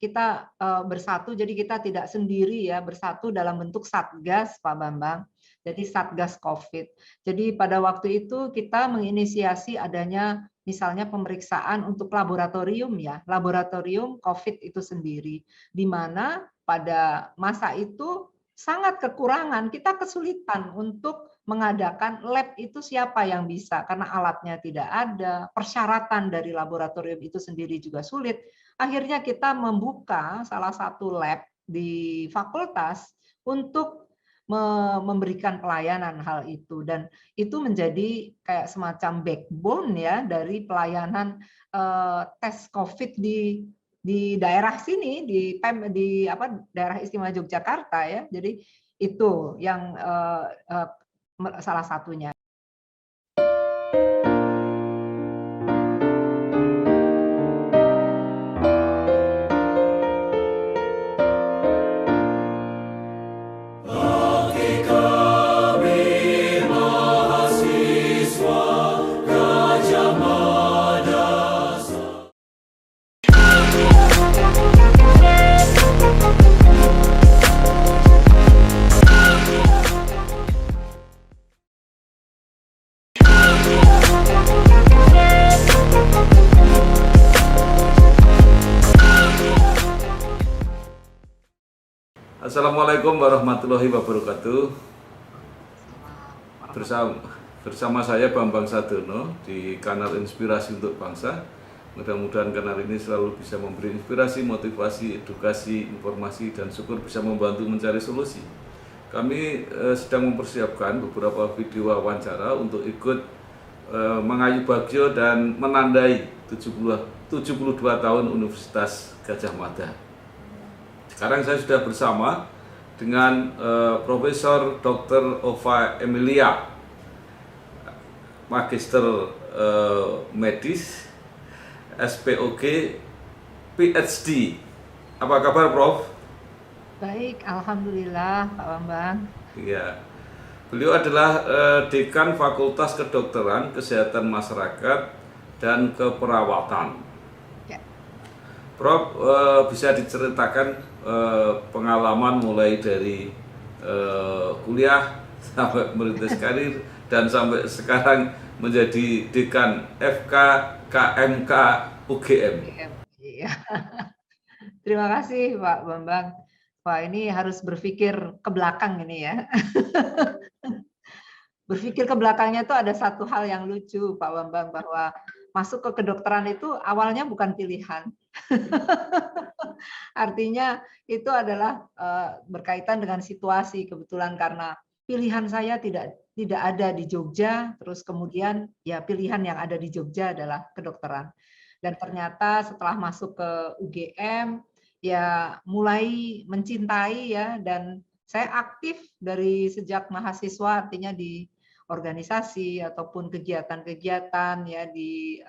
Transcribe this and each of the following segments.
kita bersatu, jadi kita tidak sendiri ya, bersatu dalam bentuk Satgas, Pak Bambang. Jadi Satgas COVID. Jadi pada waktu itu kita menginisiasi adanya misalnya pemeriksaan untuk laboratorium ya, laboratorium COVID itu sendiri, di mana pada masa itu sangat kekurangan, kita kesulitan untuk mengadakan lab itu siapa yang bisa, karena alatnya tidak ada, persyaratan dari laboratorium itu sendiri juga sulit. Akhirnya kita membuka salah satu lab di fakultas untuk memberikan pelayanan hal itu, dan itu menjadi kayak semacam backbone ya dari pelayanan tes COVID di daerah sini, di daerah istimewa Yogyakarta ya. Jadi itu yang salah satunya. Assalamualaikum warahmatullahi wabarakatuh. Bersama saya Bambang Sadono di kanal Inspirasi untuk Bangsa. Mudah-mudahan kanal ini selalu bisa memberi inspirasi, motivasi, edukasi, informasi, dan syukur bisa membantu mencari solusi. Kami sedang mempersiapkan beberapa video wawancara untuk ikut mengayu bagio dan menandai 72 tahun Universitas Gadjah Mada. Sekarang saya sudah bersama dengan Profesor Dr. Ova Emilia, Magister Medis, SPOG, PhD. Apa kabar, Prof? Baik, alhamdulillah, Pak Bambang. Iya. Beliau adalah Dekan Fakultas Kedokteran, Kesehatan Masyarakat, dan Keperawatan. Ya. Prof, bisa diceritakan pengalaman mulai dari kuliah sampai merintis karir dan sampai sekarang menjadi Dekan FK KMK UGM. Iya. Terima kasih Pak Bambang. Wah, ini harus berpikir ke belakang ini ya. Berpikir ke belakangnya itu ada satu hal yang lucu Pak Bambang, bahwa masuk ke kedokteran itu awalnya bukan pilihan. Artinya itu adalah berkaitan dengan situasi, kebetulan karena pilihan saya tidak ada di Jogja, terus kemudian ya pilihan yang ada di Jogja adalah kedokteran. Dan ternyata setelah masuk ke UGM ya mulai mencintai ya, dan saya aktif dari sejak mahasiswa, artinya di organisasi ataupun kegiatan-kegiatan ya, di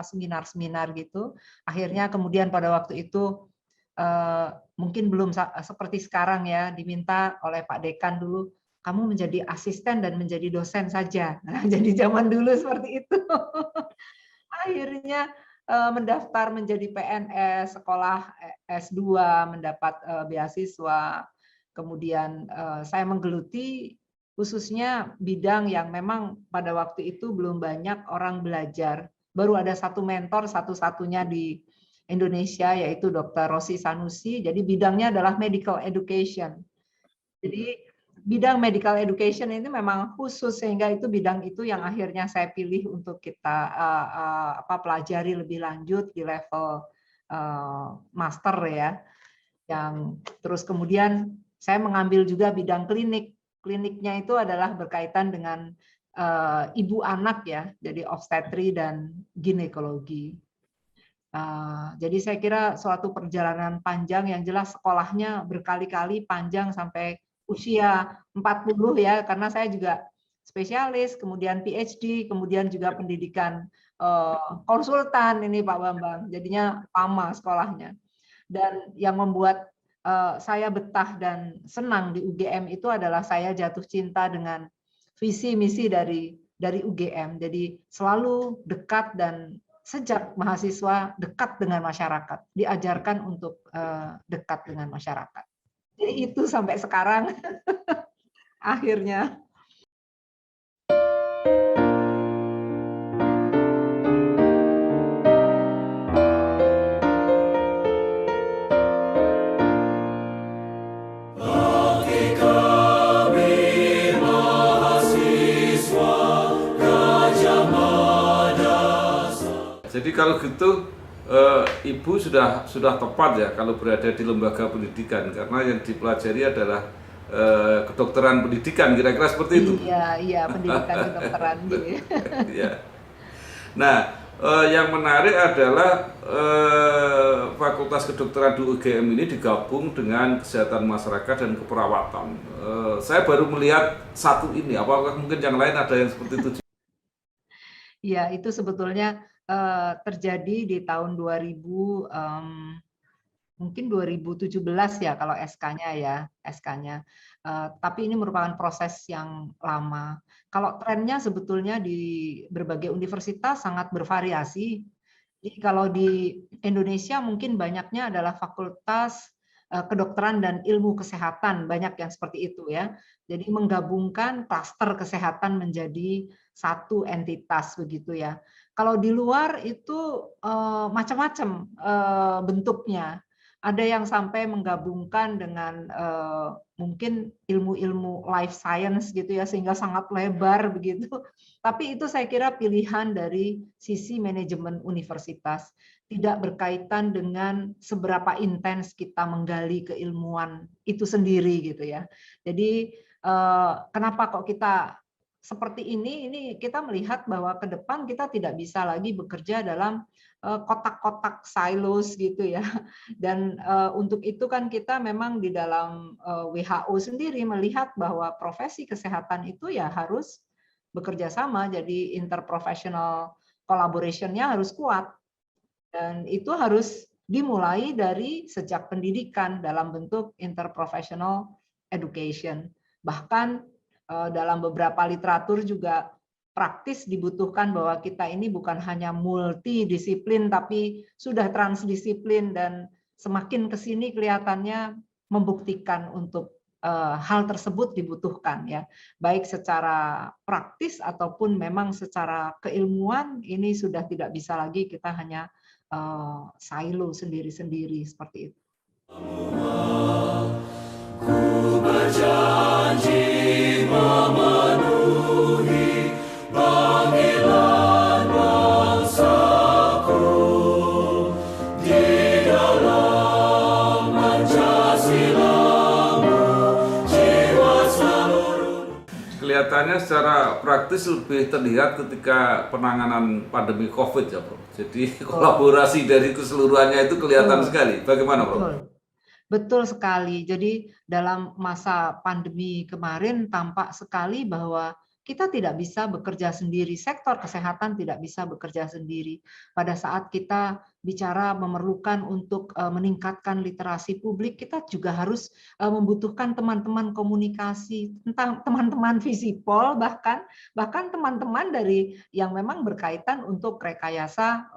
seminar-seminar gitu. Akhirnya kemudian pada waktu itu mungkin belum seperti sekarang ya, diminta oleh Pak Dekan dulu, kamu menjadi asisten dan menjadi dosen saja. Nah, jadi zaman dulu seperti itu. Akhirnya mendaftar menjadi PNS, sekolah S2, mendapat beasiswa. Kemudian saya menggeluti khususnya bidang yang memang pada waktu itu belum banyak orang belajar. Baru ada satu mentor satu-satunya di Indonesia, yaitu Dr. Rosi Sanusi. Jadi bidangnya adalah medical education. Jadi bidang medical education ini memang khusus, sehingga itu bidang itu yang akhirnya saya pilih untuk kita pelajari lebih lanjut di level master ya. Yang terus kemudian saya mengambil juga bidang klinik. Kliniknya itu adalah berkaitan dengan ibu anak ya, jadi obstetri dan ginekologi. Jadi saya kira suatu perjalanan panjang, yang jelas sekolahnya berkali-kali panjang sampai usia 40 ya, karena saya juga spesialis, kemudian PhD, kemudian juga pendidikan konsultan ini Pak Bambang, jadinya lama sekolahnya. Dan yang membuat saya betah dan senang di UGM itu adalah saya jatuh cinta dengan visi misi dari UGM, jadi selalu dekat dan sejak mahasiswa dekat dengan masyarakat, diajarkan untuk dekat dengan masyarakat. Jadi itu sampai sekarang akhirnya. Jadi kalau gitu Ibu sudah tepat ya kalau berada di lembaga pendidikan, karena yang dipelajari adalah kedokteran pendidikan, kira-kira seperti itu. Iya, pendidikan kedokteran. Ya. Nah, yang menarik adalah Fakultas Kedokteran di UGM ini digabung dengan kesehatan masyarakat dan keperawatan. Saya baru melihat satu ini, apakah mungkin yang lain ada yang seperti itu? Iya, itu sebetulnya terjadi di tahun 2000, mungkin 2017 ya kalau SK-nya. Tapi ini merupakan proses yang lama. Kalau trennya sebetulnya di berbagai universitas sangat bervariasi. Jadi kalau di Indonesia mungkin banyaknya adalah Fakultas Kedokteran dan Ilmu Kesehatan, banyak yang seperti itu ya. Jadi menggabungkan klaster kesehatan menjadi satu entitas begitu ya. Kalau di luar itu macam-macam bentuknya. Ada yang sampai menggabungkan dengan mungkin ilmu-ilmu life science gitu ya, sehingga sangat lebar begitu. Tapi itu saya kira pilihan dari sisi manajemen universitas, tidak berkaitan dengan seberapa intens kita menggali keilmuan itu sendiri gitu ya. Jadi kenapa kok kita seperti ini kita melihat bahwa ke depan kita tidak bisa lagi bekerja dalam kotak-kotak silos gitu ya. Dan untuk itu kan kita memang di dalam WHO sendiri melihat bahwa profesi kesehatan itu ya harus bekerja sama, jadi interprofessional collaboration-nya harus kuat. Dan itu harus dimulai dari sejak pendidikan dalam bentuk interprofessional education. Bahkan dalam beberapa literatur juga praktis dibutuhkan bahwa kita ini bukan hanya multidisiplin tapi sudah transdisiplin, dan semakin ke sini kelihatannya membuktikan untuk hal tersebut dibutuhkan ya, baik secara praktis ataupun memang secara keilmuan. Ini sudah tidak bisa lagi kita hanya silo sendiri-sendiri seperti itu. Ku berjanji memenuhi panggilan bangsaku di dalam Pancasila-Mu, jiwa seluruh. Kelihatannya secara praktis lebih terlihat ketika penanganan pandemi COVID ya, Prof. Jadi kolaborasi dari keseluruhannya itu kelihatan sekali. Bagaimana, Prof? Betul sekali. Jadi dalam masa pandemi kemarin tampak sekali bahwa kita tidak bisa bekerja sendiri, sektor kesehatan tidak bisa bekerja sendiri. Pada saat kita bicara memerlukan untuk meningkatkan literasi publik, kita juga harus membutuhkan teman-teman komunikasi, tentang teman-teman visipol, bahkan teman-teman dari yang memang berkaitan untuk rekayasa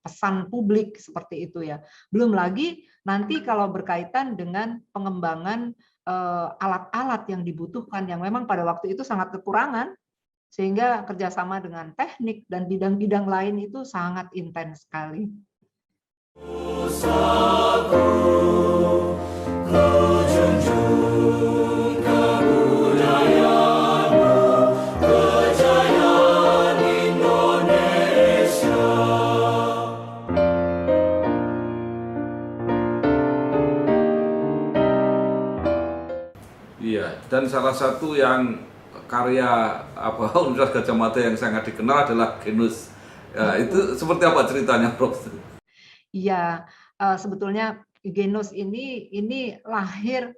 pesan publik seperti itu ya. Belum lagi nanti kalau berkaitan dengan pengembangan alat-alat yang dibutuhkan yang memang pada waktu itu sangat kekurangan, sehingga kerjasama dengan teknik dan bidang-bidang lain itu sangat intens sekali. Dan salah satu yang karya Universitas Gadjah Mada yang sangat dikenal adalah genus. Ya, itu seperti apa ceritanya, Prof? Iya, sebetulnya genus ini lahir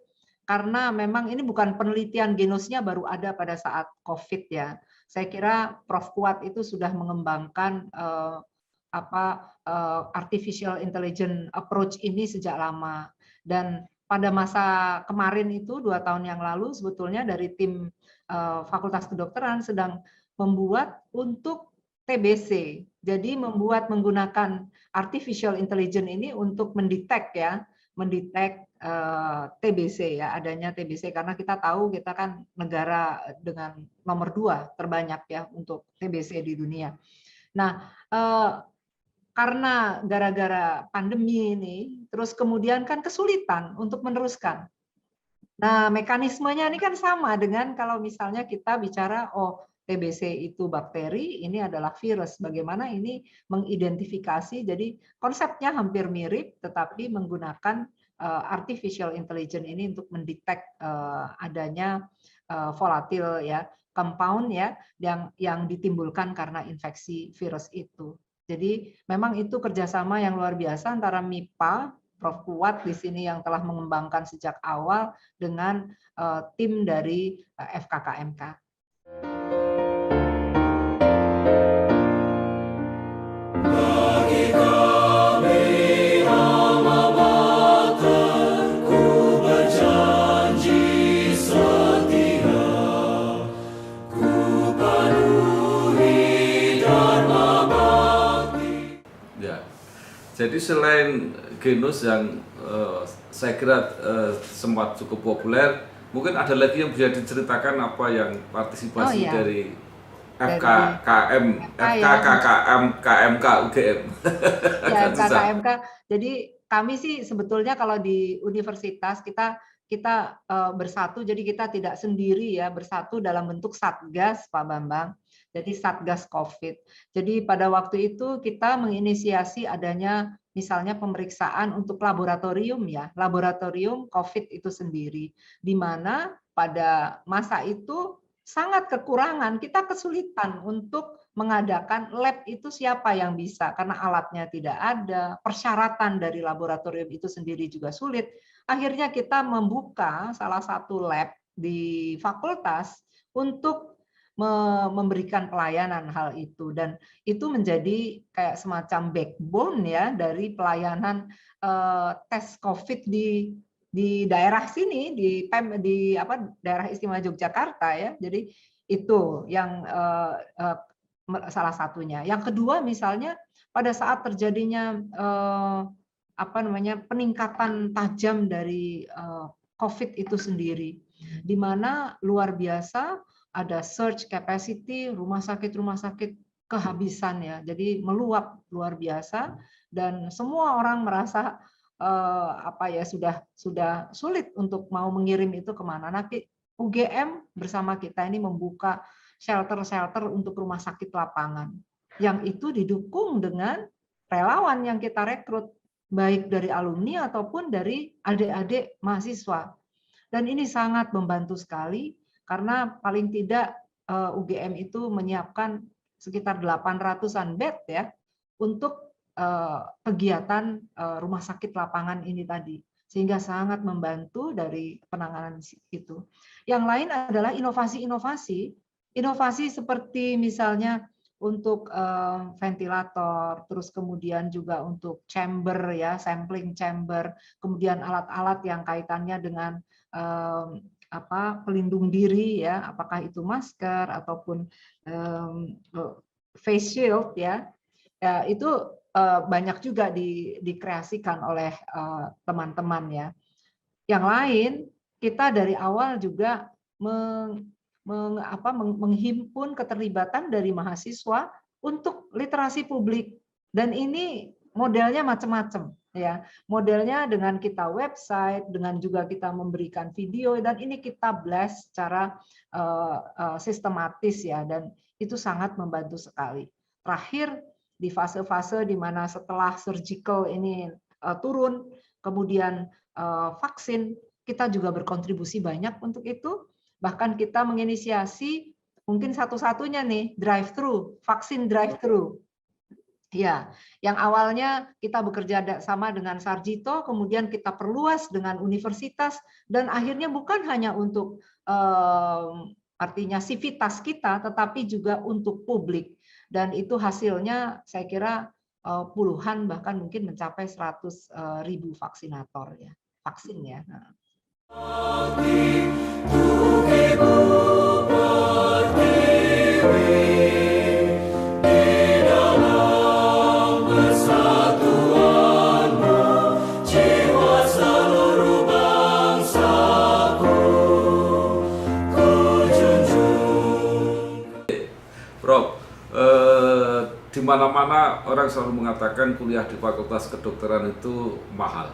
karena memang ini bukan penelitian genusnya baru ada pada saat COVID ya. Saya kira Prof Kuat itu sudah mengembangkan artificial intelligence approach ini sejak lama. Dan pada masa kemarin itu 2 tahun yang lalu sebetulnya dari tim Fakultas Kedokteran sedang membuat untuk TBC. Jadi menggunakan artificial intelligence ini untuk mendetek TBC ya, adanya TBC, karena kita tahu kita kan negara dengan nomor 2 terbanyak ya untuk TBC di dunia. Nah, karena gara-gara pandemi ini, terus kemudian kan kesulitan untuk meneruskan. Nah, mekanismenya ini kan sama dengan kalau misalnya kita bicara, TBC itu bakteri, ini adalah virus. Bagaimana ini mengidentifikasi, jadi konsepnya hampir mirip, tetapi menggunakan artificial intelligence ini untuk mendetek adanya volatil ya, compound ya, yang ditimbulkan karena infeksi virus itu. Jadi memang itu kerjasama yang luar biasa antara MIPA, Prof. Kuat di sini yang telah mengembangkan sejak awal dengan tim dari FKKMK. Bagi kami alma mater, ku berjanji setia, ku penuhi dharma bakti. Ya, jadi selain genus yang saya kira sempat cukup populer, mungkin ada lagi yang bisa diceritakan apa yang partisipasi dari FKKM, KMK UGM. Ya, FKKMK. Jadi kami sih sebetulnya kalau di universitas kita bersatu, jadi kita tidak sendiri ya, bersatu dalam bentuk Satgas, Pak Bambang. Jadi Satgas COVID. Jadi pada waktu itu kita menginisiasi adanya misalnya pemeriksaan untuk laboratorium ya, laboratorium COVID itu sendiri, di mana pada masa itu sangat kekurangan, kita kesulitan untuk mengadakan lab itu siapa yang bisa, karena alatnya tidak ada, persyaratan dari laboratorium itu sendiri juga sulit. Akhirnya kita membuka salah satu lab di fakultas untuk memberikan pelayanan hal itu, dan itu menjadi kayak semacam backbone ya dari pelayanan tes COVID di daerah sini, di daerah istimewa Yogyakarta ya. Jadi itu yang salah satunya. Yang kedua misalnya pada saat terjadinya peningkatan tajam dari COVID itu sendiri, di mana luar biasa ada surge capacity, rumah sakit kehabisan ya, jadi meluap luar biasa, dan semua orang merasa sudah sulit untuk mau mengirim itu kemana. Nanti UGM bersama kita ini membuka shelter untuk rumah sakit lapangan, yang itu didukung dengan relawan yang kita rekrut, baik dari alumni ataupun dari adik-adik mahasiswa. Dan ini sangat membantu sekali, karena paling tidak UGM itu menyiapkan sekitar 800-an bed ya untuk kegiatan rumah sakit lapangan ini tadi, sehingga sangat membantu dari penanganan itu. Yang lain adalah inovasi seperti misalnya untuk ventilator, terus kemudian juga untuk chamber ya, sampling chamber, kemudian alat-alat yang kaitannya dengan pelindung diri ya, apakah itu masker ataupun face shield ya, itu banyak juga dikreasikan oleh teman-teman ya. Yang lain, kita dari awal juga menghimpun keterlibatan dari mahasiswa untuk literasi publik, dan ini modelnya macam-macam ya. Modelnya dengan kita website, dengan juga kita memberikan video, dan ini kita blast secara sistematis ya, dan itu sangat membantu sekali. Terakhir di fase-fase di mana setelah surgical ini turun, kemudian vaksin, kita juga berkontribusi banyak untuk itu. Bahkan kita menginisiasi mungkin satu-satunya nih drive-thru, vaksin drive-thru. Ya, yang awalnya kita bekerja sama dengan Sarjito, kemudian kita perluas dengan universitas, dan akhirnya bukan hanya untuk artinya sivitas kita, tetapi juga untuk publik. Dan itu hasilnya saya kira puluhan, bahkan mungkin mencapai 100.000 vaksinator ya, vaksin ya. Tugimu berdiri di kemana-mana orang selalu mengatakan kuliah di Fakultas Kedokteran itu mahal.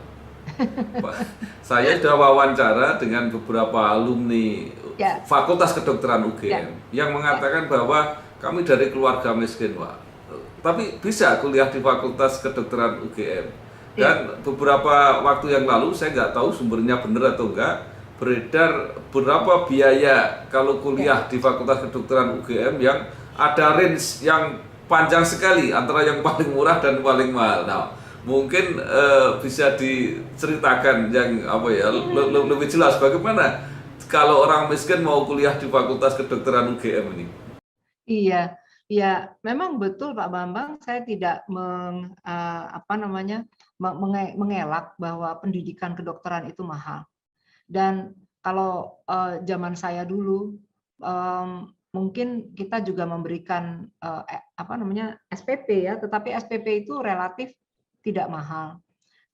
Saya sudah wawancara dengan beberapa alumni Ya, Fakultas Kedokteran ya, UGM yang mengatakan bahwa kami dari keluarga miskin, Pak. Tapi bisa kuliah di Fakultas Kedokteran UGM. ya, Dan beberapa waktu yang lalu, saya nggak tahu sumbernya benar atau enggak, beredar berapa biaya kalau kuliah di Fakultas Kedokteran UGM yang ada range yang panjang sekali antara yang paling murah dan paling mahal. Nah, mungkin bisa diceritakan yang apa ya lebih jelas bagaimana kalau orang miskin mau kuliah di Fakultas Kedokteran UGM ini. iya, iya. Memang betul Pak Bambang. Saya tidak mengelak bahwa pendidikan kedokteran itu mahal. Dan kalau zaman saya dulu, mungkin kita juga memberikan SPP ya, tetapi SPP itu relatif tidak mahal.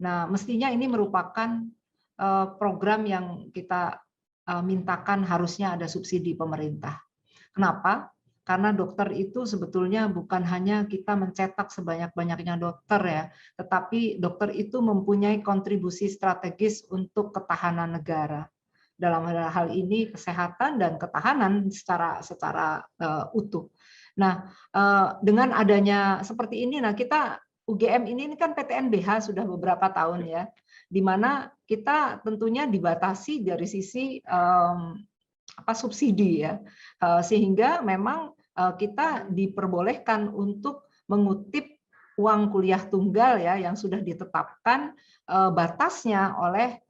Nah, mestinya ini merupakan program yang kita mintakan harusnya ada subsidi pemerintah. Kenapa? Karena dokter itu sebetulnya bukan hanya kita mencetak sebanyak-banyaknya dokter ya, tetapi dokter itu mempunyai kontribusi strategis untuk ketahanan negara. Dalam hal ini kesehatan dan ketahanan secara utuh. Nah, dengan adanya seperti ini, nah kita UGM ini kan PTNBH sudah beberapa tahun ya, di mana kita tentunya dibatasi dari sisi subsidi ya, sehingga memang kita diperbolehkan untuk mengutip uang kuliah tunggal ya yang sudah ditetapkan batasnya oleh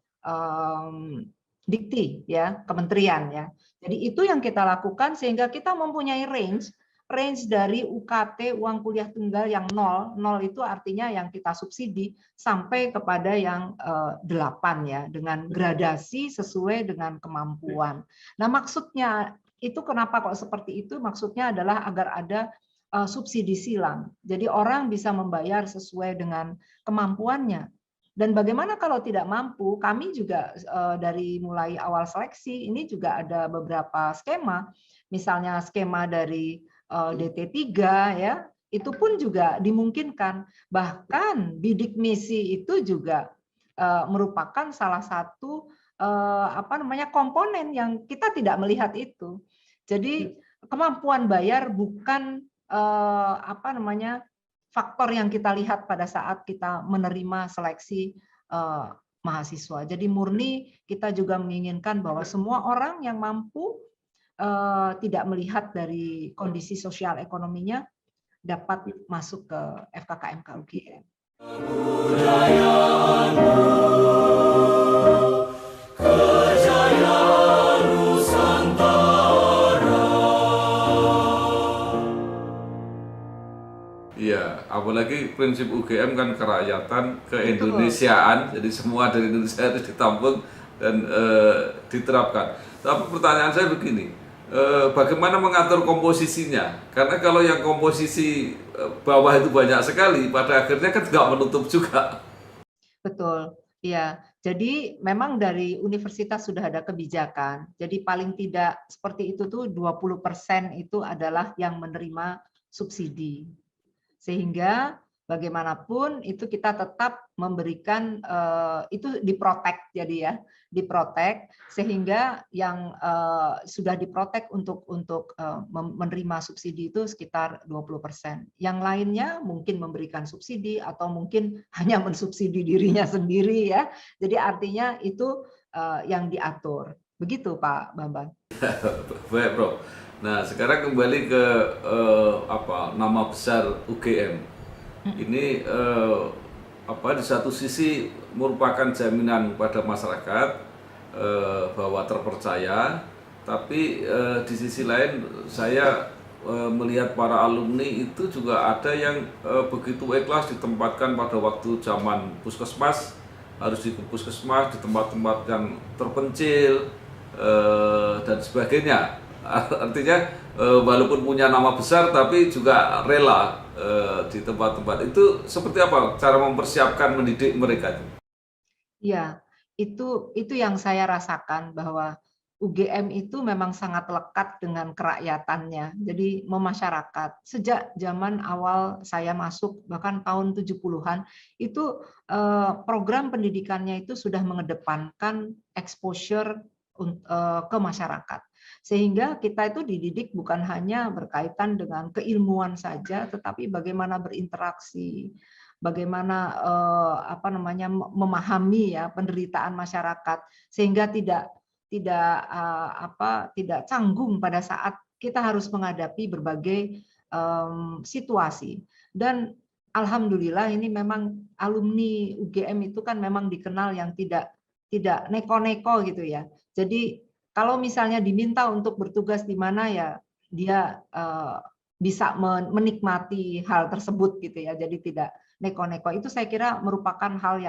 Dikti ya, kementerian ya. Jadi itu yang kita lakukan sehingga kita mempunyai range dari UKT uang kuliah tunggal yang 0 itu artinya yang kita subsidi sampai kepada yang 8 ya, dengan gradasi sesuai dengan kemampuan. Nah, maksudnya itu kenapa kok seperti itu? Maksudnya adalah agar ada subsidi silang. Jadi orang bisa membayar sesuai dengan kemampuannya. Dan bagaimana kalau tidak mampu? Kami juga dari mulai awal seleksi ini juga ada beberapa skema. Misalnya skema dari DT3 ya, itu pun juga dimungkinkan. Bahkan bidik misi itu juga merupakan salah satu komponen yang kita tidak melihat itu. Jadi kemampuan bayar bukan faktor yang kita lihat pada saat kita menerima seleksi mahasiswa. Jadi murni kita juga menginginkan bahwa semua orang yang mampu tidak melihat dari kondisi sosial ekonominya dapat masuk ke FKKMK UGM. Iya, apalagi prinsip UGM kan kerakyatan, keindonesiaan, jadi semua dari Indonesia itu ditampung dan diterapkan. Tapi pertanyaan saya begini, bagaimana mengatur komposisinya? Karena kalau yang komposisi bawah itu banyak sekali, pada akhirnya kan nggak menutup juga. Betul, ya. Jadi memang dari universitas sudah ada kebijakan. Jadi paling tidak seperti itu tuh 20% itu adalah yang menerima subsidi. Sehingga bagaimanapun itu kita tetap memberikan itu diprotek jadi ya, diprotek sehingga yang sudah diprotek untuk menerima subsidi itu sekitar 20%. Yang lainnya mungkin memberikan subsidi atau mungkin hanya mensubsidi dirinya sendiri ya. Jadi artinya itu yang diatur. Begitu Pak Bambang. Baik, Bro. Nah, sekarang kembali ke nama besar UGM. Ini di satu sisi merupakan jaminan pada masyarakat bahwa terpercaya, tapi di sisi lain saya melihat para alumni itu juga ada yang begitu ikhlas ditempatkan pada waktu zaman puskesmas, harus di puskesmas, di tempat-tempat yang terpencil dan sebagainya. Artinya walaupun punya nama besar tapi juga rela di tempat-tempat itu. Seperti apa cara mempersiapkan mendidik mereka? Ya, itu yang saya rasakan bahwa UGM itu memang sangat lekat dengan kerakyatannya, jadi memasyarakat. Sejak zaman awal saya masuk, bahkan tahun 70-an, itu program pendidikannya itu sudah mengedepankan exposure ke masyarakat. Sehingga kita itu dididik bukan hanya berkaitan dengan keilmuan saja, tetapi bagaimana berinteraksi, bagaimana memahami ya penderitaan masyarakat, sehingga tidak canggung pada saat kita harus menghadapi berbagai situasi. Dan alhamdulillah ini memang alumni UGM itu kan memang dikenal yang tidak neko-neko gitu ya. Jadi kalau misalnya diminta untuk bertugas di mana ya dia bisa menikmati hal tersebut gitu ya. Jadi tidak neko-neko. Itu saya kira merupakan hal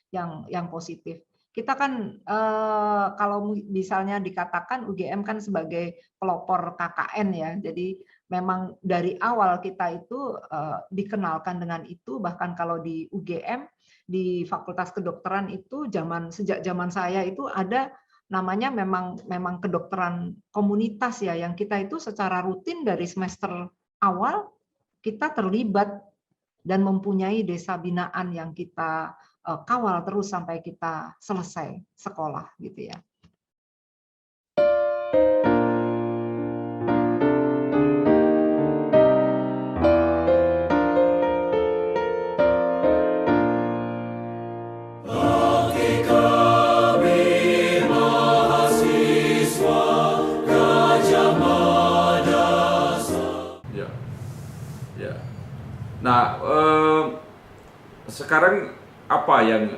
yang positif. Kita kan kalau misalnya dikatakan UGM kan sebagai pelopor KKN ya, jadi memang dari awal kita itu dikenalkan dengan itu, bahkan kalau di UGM di Fakultas Kedokteran itu sejak zaman saya itu ada namanya memang kedokteran komunitas ya, yang kita itu secara rutin dari semester awal kita terlibat dan mempunyai desa binaan yang kita kawal terus sampai kita selesai sekolah gitu ya. Bagi kami mahasiswa Gajah Mada. Ya, ya. Nah, sekarang apa yang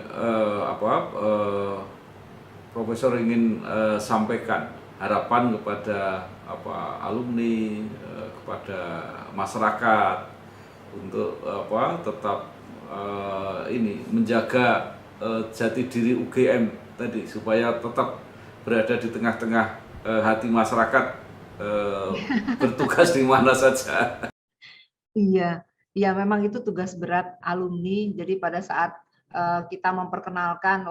Profesor ingin sampaikan, harapan kepada alumni, kepada masyarakat untuk tetap menjaga jati diri UGM tadi supaya tetap berada di tengah-tengah hati masyarakat, bertugas di mana saja. Iya, ya memang itu tugas berat alumni. Jadi pada saat kita memperkenalkan,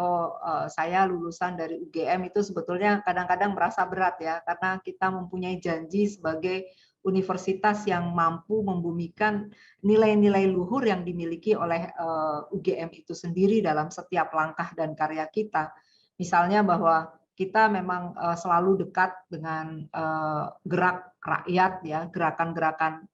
saya lulusan dari UGM, itu sebetulnya kadang-kadang merasa berat ya, karena kita mempunyai janji sebagai universitas yang mampu membumikan nilai-nilai luhur yang dimiliki oleh UGM itu sendiri dalam setiap langkah dan karya kita. Misalnya bahwa kita memang selalu dekat dengan gerak rakyat ya, gerakan-gerakan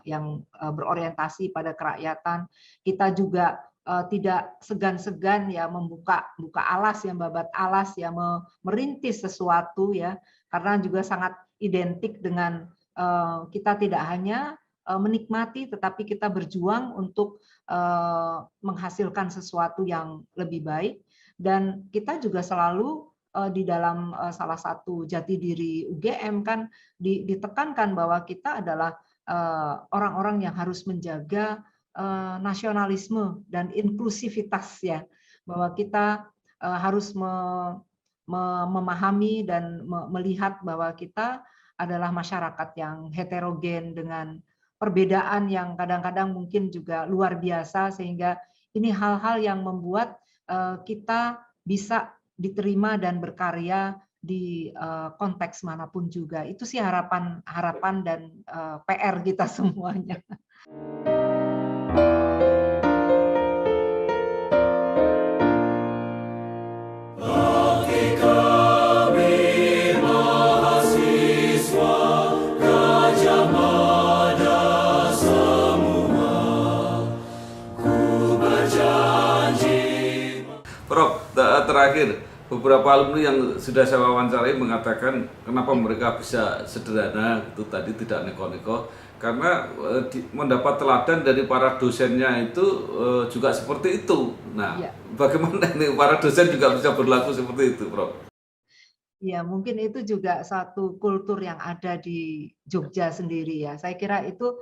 yang berorientasi pada kerakyatan. Kita juga tidak segan-segan ya buka alas ya, babat alas ya, merintis sesuatu ya, karena juga sangat identik dengan kita tidak hanya menikmati, tetapi kita berjuang untuk menghasilkan sesuatu yang lebih baik. Dan kita juga selalu di dalam salah satu jati diri UGM kan ditekankan bahwa kita adalah orang-orang yang harus menjaga nasionalisme dan inklusivitas ya, bahwa kita harus memahami dan melihat bahwa kita adalah masyarakat yang heterogen dengan perbedaan yang kadang-kadang mungkin juga luar biasa, sehingga ini hal-hal yang membuat kita bisa diterima dan berkarya di konteks manapun juga. Itu sih harapan dan PR kita semuanya. Bagi kami mahasiswa Gajah Mada semua, ku berjanji. Prof, terakhir, beberapa alumni yang sudah saya wawancarai mengatakan kenapa mereka bisa sederhana itu tadi, tidak neko-neko, karena mendapat teladan dari para dosennya itu juga seperti itu. Nah, Ya. bagaimana ini para dosen juga bisa berlaku seperti itu, Prof? Ya, mungkin itu juga satu kultur yang ada di Jogja sendiri ya. Saya kira itu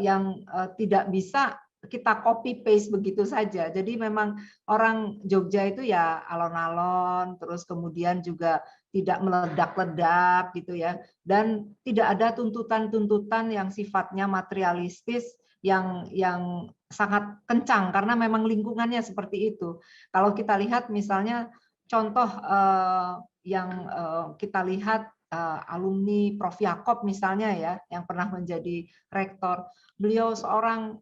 yang tidak bisa kita copy paste begitu saja. Jadi memang orang Jogja itu ya alon-alon, terus kemudian juga tidak meledak-ledak gitu ya. Dan tidak ada tuntutan-tuntutan yang sifatnya materialistis yang sangat kencang, karena memang lingkungannya seperti itu. Kalau kita lihat misalnya contoh yang kita lihat alumni Prof. Yaakob misalnya ya, yang pernah menjadi rektor. Beliau seorang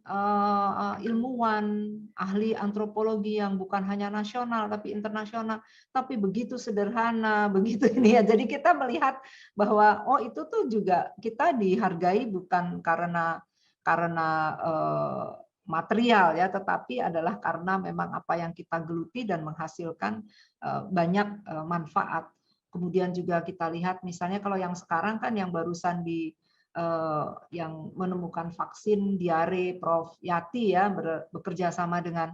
ilmuwan, ahli antropologi yang bukan hanya nasional tapi internasional, tapi begitu sederhana, begitu ini ya. Jadi kita melihat bahwa oh itu tuh juga kita dihargai bukan karena material ya, tetapi adalah karena memang apa yang kita geluti dan menghasilkan banyak manfaat. Kemudian juga kita lihat misalnya kalau yang sekarang kan yang barusan yang menemukan vaksin diare, Prof. Yati ya, bekerja sama dengan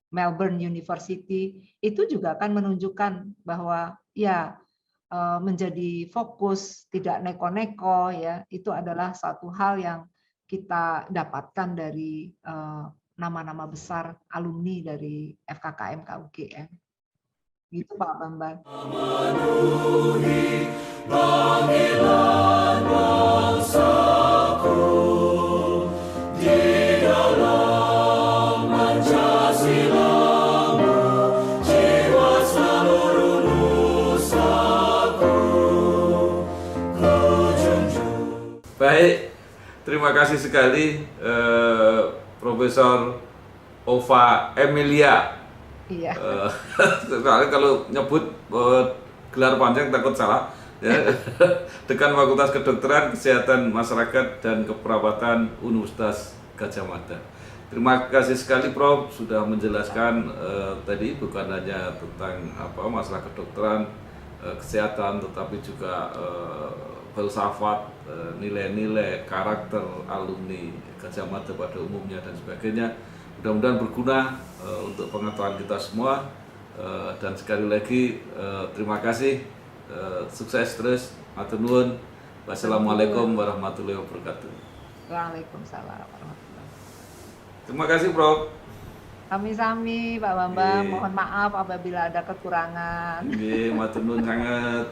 Melbourne University, itu juga akan menunjukkan bahwa ya menjadi fokus, tidak neko-neko ya, itu adalah satu hal yang kita dapatkan dari nama-nama besar alumni dari FKKM KUGM. Gitu Pak Bambang. Memenuhi panggilan bangsaku di dalam Pancasilamu, jiwa seluruh nusaku ku junjung. Baik, terima kasih sekali Profesor Ova Emilia. Iya. Soalnya kalau nyebut gelar panjang takut salah. Ya. Dekan Fakultas Kedokteran, Kesehatan Masyarakat dan Keperawatan Universitas Gadjah Mada. Terima kasih sekali Prof sudah menjelaskan tadi bukan hanya tentang masalah kedokteran, kesehatan, tetapi juga filsafat, nilai-nilai, karakter alumni Gadjah Mada pada umumnya dan sebagainya. Mudah-mudahan berguna untuk pengetahuan kita semua, dan sekali lagi terima kasih, sukses terus, matur nuwun. Wassalamualaikum warahmatullahi wabarakatuh. Waalaikumsalam warahmatullahi wabarakatuh. Terima kasih Prof. Sami-sami Pak Bambang, Nggih. mohon maaf apabila ada kekurangan. Nggih, matur nuwun sangat.